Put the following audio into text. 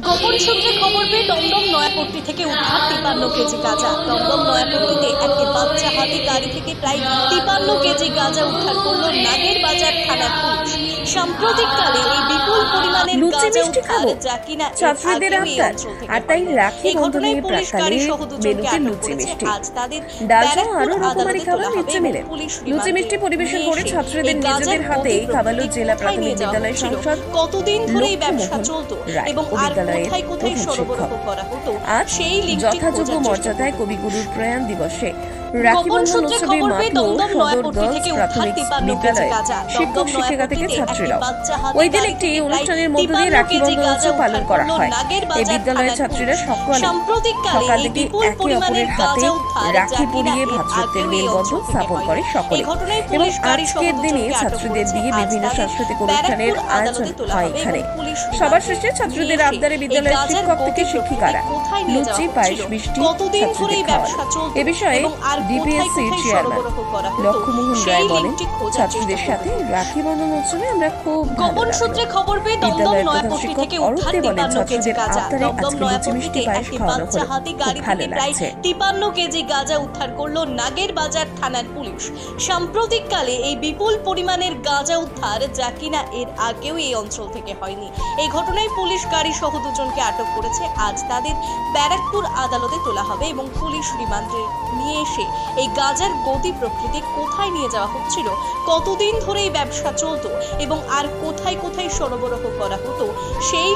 গোপন সূত্রে খবর পেয়ে দমদম নয়াপট্টি থেকে উদ্ধার 53 কেজি গাঁজা। দমদম নয়াপট্টিতে একটি বাচ্চা হাতি গাড়ি থেকে প্রায় 53 কেজি গাঁজা উদ্ধার করলো নাগের বাজার থানার পুলিশ। সাম্প্রতিককালে এই বিপুল পরিমাণের গাঁজা উদ্ধার যা কিনা ছাত্রীদের আবদার, আর তাই রাখি বন্ধনের প্রাক্কালে মেনুতে লুচি মিষ্টি, ডাল সহ আরো রকমারি খাবার নিচ্ছে মিলে। লুচি মিষ্টি পরিবেশন করে ছাত্রীদের নিজেদের হাতেই খাওয়ালো জেলা প্রাথমিক বিদ্যালয় সংসদ কতদিন ধরে এই ব্যবসা চলতো এবং আর কোথায় কোথায় সরবরাহ করা হতো সেই লিঙ্কটি যথাযোগ্য মর্যাদায় কবিগুরুর প্রয়াণ দিবসে রাখি বন্ধন উৎসবে মাতল সদর গার্লস প্রাথমিক বিদ্যালয় শিক্ষক শিক্ষিকা থেকে ছাত্রীরাও। ওই দিন একটি অনুষ্ঠানের মধ্য দিয়ে রাখি বন্ধন উৎসব পালন করা হয়। এই বিদ্যালয়ের ছাত্রীরা সকাল থেকে একে অপরের হাতে রাখি পরিয়ে ভ্রাতৃত্বের মেলবন্ধন স্থাপন করে সকলে, এবং আজকের দিনে ছাত্রীদের দিয়ে বিভিন্ন সাংস্কৃতিক অনুষ্ঠানের আয়োজন হয় এখানে। সবার শেষে ছাত্রীদের আবদারে বিদ্যালয়ের শিক্ষক থেকে শিক্ষিকারা লুচি পায়েস মিষ্টি ছাত্রীদের খাওয়ান। এ বিষয়ে ডিপিএসসির চেয়ারম্যান লক্ষ্মমোহন রায় বলেন, ছাত্রীদের সাথে রাখি বন্ধন উৎসবে আমরা খুব গোপন সূত্রে খবর পেয়ে দমদম নয়াপট্টি থেকে উদ্ধার 53 কেজি গাঁজা। দমদম নয়াপট্টিতে একটি বাচ্চা হাতি গাড়ি থেকে প্রায় 53 কেজি গাঁজা উদ্ধার করলো নাগের বাজার থানার পুলিশ। সাম্প্রতিককালে এই বিপুল পরিমাণের গাঁজা উদ্ধার যা কিনা এর আগেও এই অঞ্চল থেকে হয়নি। এই ঘটনায় পুলিশ গাড়ি সহ দুজনকে আটক করেছে। আজ তাদের ব্যারাকপুর আদালতে তোলা হবে এবং পুলিশ রিমান্ডে নিয়ে এসে এই গাঁজার গতি প্রকৃতি কোথায় নিয়ে যাওয়া হচ্ছিল, কতদিন ধরে এই ব্যবসা চলতো এবং আর কোথায় কোথায় সরবরাহ করা হতো সেই